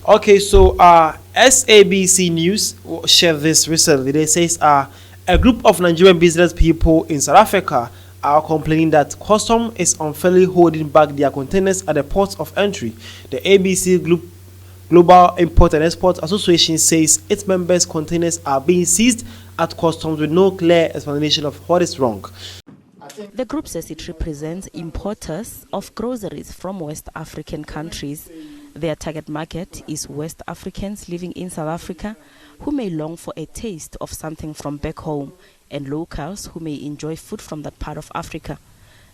Okay, so SABC News shared this recently. They says a group of Nigerian business people in South Africa are complaining that custom is unfairly holding back their containers at the ports of entry. The ABC Global Import and Export Association says its members' containers are being seized at customs with no clear explanation of what is wrong. The group says it represents importers of groceries from West African countries. Their target market is West Africans living in South Africa who may long for a taste of something from back home, and locals who may enjoy food from that part of Africa.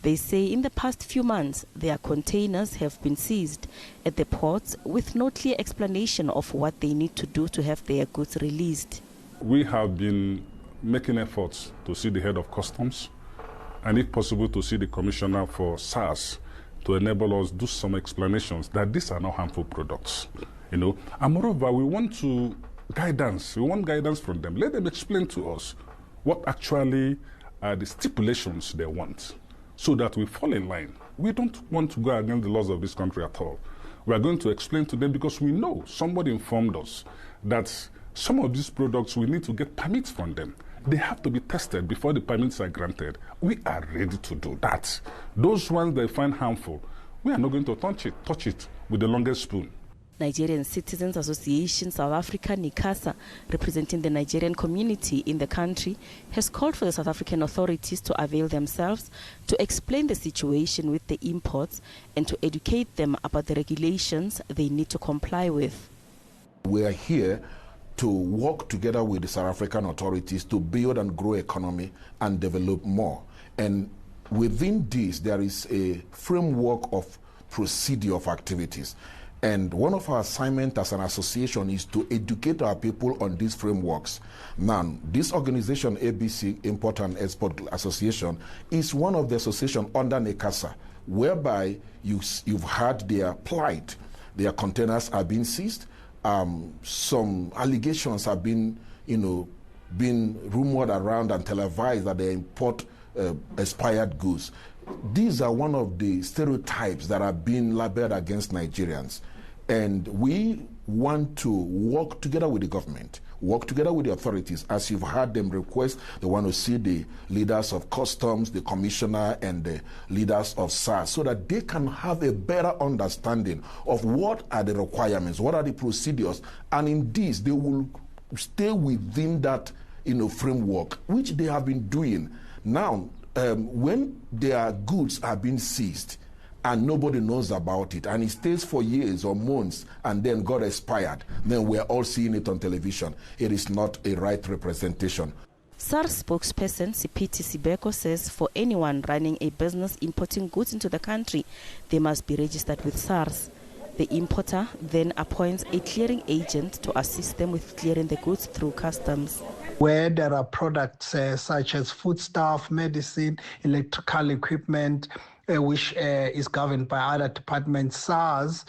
They say in the past few months, their containers have been seized at the ports with no clear explanation of what they need to do to have their goods released. We have been making efforts to see the head of customs and if possible to see the commissioner for SARS to enable us do some explanations that these are not harmful products, And moreover, we want guidance from them. Let them explain to us what actually are the stipulations they want so that we fall in line. We don't want to go against the laws of this country at all. We are going to explain to them because we know somebody informed us that some of these products we need to get permits from them. They have to be tested before the permits are granted. We are ready to do that. Those ones they find harmful, we are not going to touch it with the longest spoon. Nigerian Citizens Association South Africa, NICASA, representing the Nigerian community in the country, has called for the South African authorities to avail themselves to explain the situation with the imports and to educate them about the regulations they need to comply with. We are here to work together with the South African authorities to build and grow economy and develop more. And within this, there is a framework of procedure of activities. And one of our assignments as an association is to educate our people on these frameworks. Now, this organization, ABC Import and Export Association, is one of the associations under NICASA, whereby you've heard their plight. Their containers are being seized. Some allegations have been rumored around and televised that they import expired goods. These are one of the stereotypes that are being labeled against Nigerians. And we want to work together with the government, work together with the authorities. As you've heard them request, they want to see the leaders of customs, the commissioner, and the leaders of SARS so that they can have a better understanding of what are the requirements, what are the procedures, and in this, they will stay within that framework, which they have been doing. Now, when their goods are being seized and nobody knows about it, and it stays for years or months and then got expired, then we're all seeing it on television. It is not a right representation. SARS spokesperson Sipiti Sibeko says for anyone running a business importing goods into the country, they must be registered with SARS. The importer then appoints a clearing agent to assist them with clearing the goods through customs. Where there are products such as foodstuff, medicine, electrical equipment, which is governed by other departments, SARS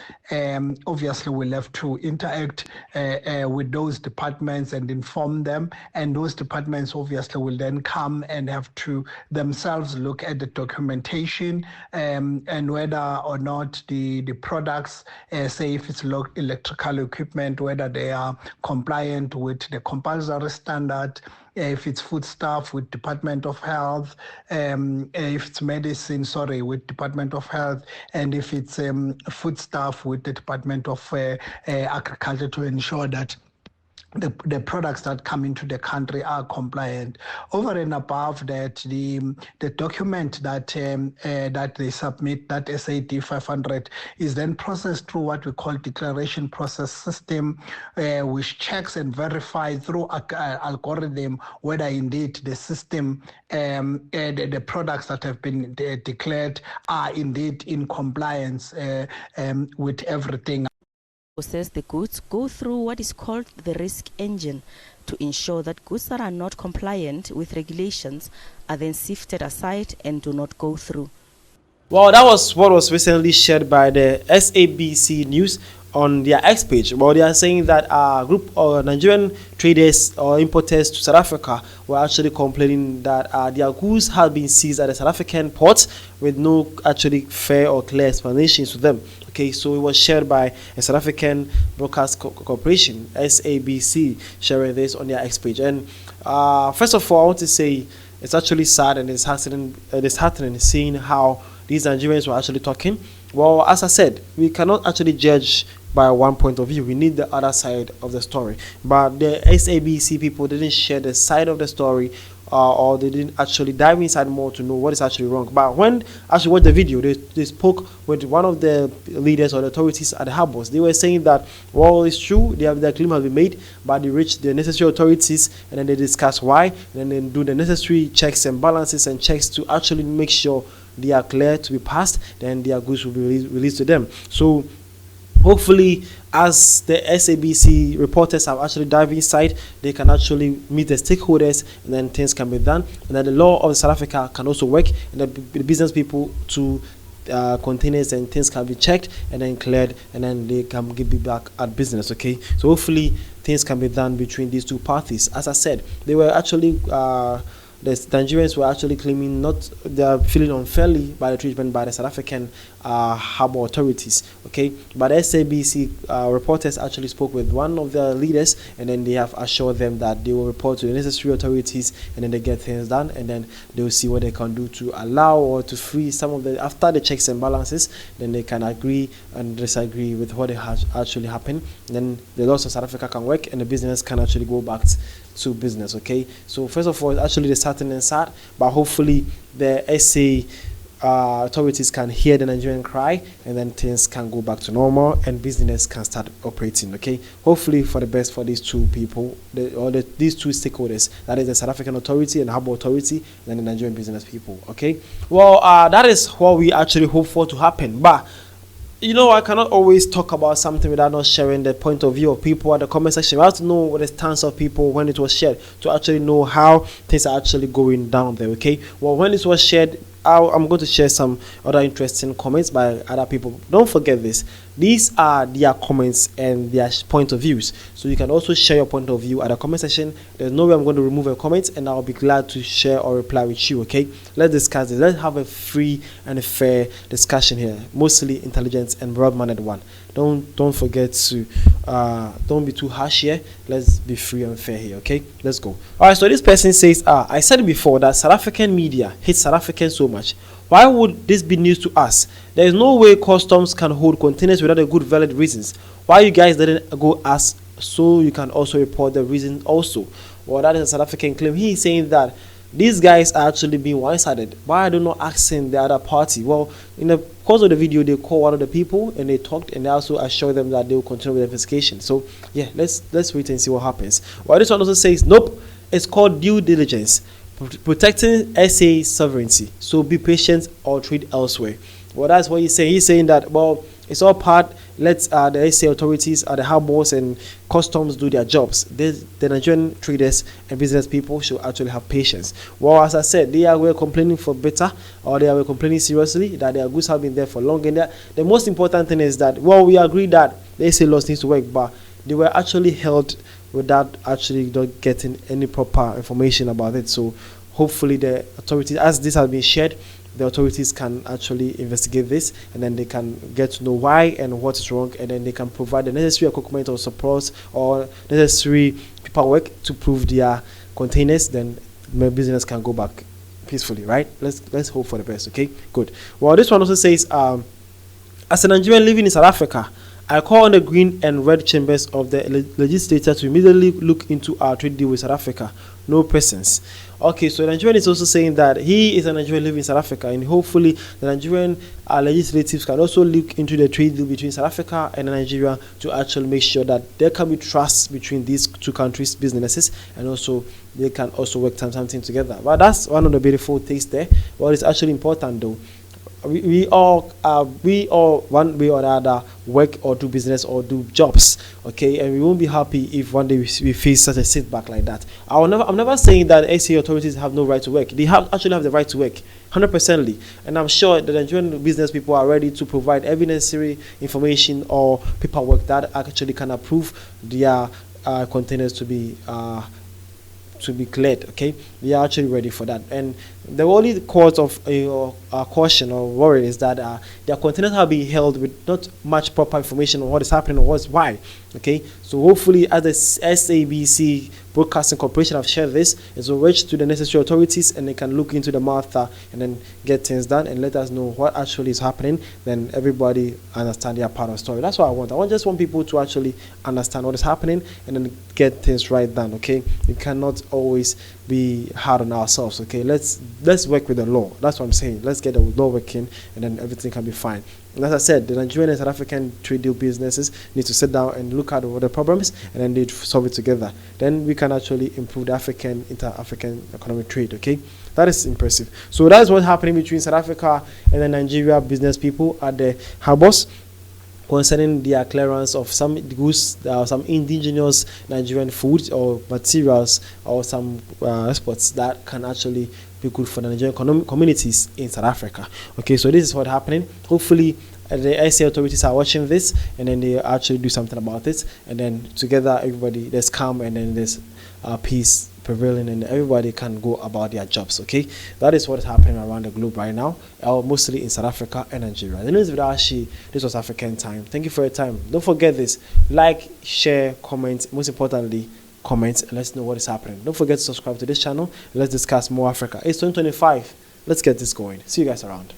obviously will have to interact with those departments and inform them, and those departments obviously will then come and have to themselves look at the documentation and whether or not the products, say if it's electrical equipment, whether they are compliant with the compulsory standard, if it's foodstuff with Department of Health, if it's medicine, with Department of Health, and if it's foodstuff with the Department of Agriculture, to ensure that the products that come into the country are compliant. Over and above that, the document that that they submit, that SAD 500, is then processed through what we call declaration process system, which checks and verifies through algorithm whether indeed the system the products that have been declared are indeed in compliance with everything. Says the goods go through what is called the risk engine to ensure that goods that are not compliant with regulations are then sifted aside and do not go through. Well, that was what was recently shared by the SABC News on their X page. Well, they are saying that a group of Nigerian traders or importers to South Africa were actually complaining that their goods had been seized at the South African ports with no actually fair or clear explanations to them. Okay, so it was shared by a South African broadcast corporation, SABC, sharing this on their X page. And first of all, I want to say it's actually sad and it's heartening seeing how these Nigerians were actually talking. Well, as I said, we cannot actually judge by one point of view. We need the other side of the story. But the SABC people didn't share the side of the story, or they didn't actually dive inside more to know what is actually wrong. But when I actually watched the video, they spoke with one of the leaders or the authorities at the harbors. They were saying that, well, it's true, their claim has been made, but they reached the necessary authorities and then they discuss why, and then do the necessary checks and balances and checks to actually make sure they are clear to be passed, then their goods will be released to them. So hopefully, as the SABC reporters have actually dived inside, they can actually meet the stakeholders and then things can be done. And then the law of South Africa can also work, and the business people to containers and things can be checked and then cleared, and then they can get back at business. Okay, so hopefully things can be done between these two parties. As I said, they were actually the Nigerians were actually claiming they are feeling unfairly by the treatment by the South African harbor authorities. Okay, but SABC reporters actually spoke with one of the leaders, and then they have assured them that they will report to the necessary authorities, and then they get things done, and then they will see what they can do to allow or to free some of the, after the checks and balances, then they can agree and disagree with what has actually happened. Then the laws of South Africa can work, and the business can actually go back to business. Okay, so first of all, actually the certain and sad, but hopefully the SA authorities can hear the Nigerian cry, and then things can go back to normal and business can start operating. Okay, hopefully for the best for these two people, these two stakeholders, that is the South African authority and Harbor Authority, and the Nigerian business people. Okay, well, that is what we actually hope for to happen. But you know, I cannot always talk about something without not sharing the point of view of people at the comment section. We have to know what the stance of people when it was shared to actually know how things are actually going down there. Okay, well, when it was shared, I'm going to share some other interesting comments by other people. Don't forget this. These are their comments and their point of views. So you can also share your point of view at the comment section. There's no way I'm going to remove a comment, and I'll be glad to share or reply with you. Okay, let's discuss this. Let's have a free and a fair discussion here, mostly intelligent and broad-minded one. Don't forget to don't be too harsh here. Let's be free and fair here. Okay, let's go. All right, so this person says, I said before that South African media hates South Africans so much. Why would this be news to us? There is no way customs can hold containers without a good valid reasons. Why you guys didn't go ask so you can also report the reason also? Well, that is a South African claim. He is saying that these guys are actually being one-sided. Why are they not asking the other party? Well, in the course of the video, they called one of the people and they talked, and they also assured them that they will continue with the investigation. So yeah, let's wait and see what happens. Well, this one also says, nope, it's called due diligence, protecting SA sovereignty. So be patient or trade elsewhere. Well, that's what he's saying. He's saying that, well, it's all part. Let the SA authorities, the harbors and customs do their jobs. The Nigerian traders and business people should actually have patience. Well, as I said, they were complaining for better, or they were complaining seriously that their goods have been there for long. And the most important thing is that, well, we agree that the SA laws needs to work, but they were actually held without actually not getting any proper information about it. So hopefully the authorities, as this has been shared, the authorities can actually investigate this, and then they can get to know why and what is wrong, and then they can provide the necessary equipment or support or necessary paperwork to prove their containers. Then my business can go back peacefully, right? Let's hope for the best. Okay, good. Well, this one also says, as a Nigerian living in South Africa, I call on the green and red chambers of the legislature to immediately look into our trade deal with South Africa. No presence. Okay, so Nigerian is also saying that he is a Nigerian living in South Africa, and hopefully the Nigerian legislatives can also look into the trade deal between South Africa and Nigeria to actually make sure that there can be trust between these two countries' businesses, and also they can also work something together. But that's one of the beautiful things there. Well, it's actually important though. We all one way or the other work or do business or do jobs, okay, and we won't be happy if one day we face such a setback like that. I'm never saying that SA authorities have no right to work. They actually have the right to work 100%, and I'm sure the Nigerian business people are ready to provide every necessary information or paperwork that actually can approve their containers to be cleared. Okay, we are actually ready for that, and The only cause of caution or worry is that their containers have been held with not much proper information on what is happening or what's why. Okay, so hopefully, as the SABC Broadcasting Corporation have shared this, it will reach to the necessary authorities and they can look into the matter and then get things done and let us know what actually is happening. Then everybody understand their part of the story. That's what I want. I just want people to actually understand what is happening and then get things right done. Okay, we cannot always be hard on ourselves. Okay, let's work with the law. That's what I'm saying. Let's get the law working and then everything can be fine. And as I said, the Nigerian and South African trade deal businesses need to sit down and look at what the problems and then they solve it together. Then we can actually improve the inter-African economic trade. Okay, that is impressive. So that's what's happening between South Africa and the Nigeria business people at the harbors concerning their clearance of some goods, some indigenous Nigerian food or materials or some exports that can actually be good for the Nigerian communities in South Africa. Okay, so this is what's happening. Hopefully, the SA authorities are watching this and then they actually do something about it. And then together, everybody, there's calm and then there's peace prevailing and everybody can go about their jobs. Okay, that is what is happening around the globe right now, mostly in South Africa and Nigeria. The news with Ashi, this was African Time. Thank you for your time. Don't forget this: like, share, comment. Most importantly, comment and let's know what is happening. Don't forget to subscribe to this channel. Let's discuss more Africa. It's 2025. Let's get this going. See you guys around.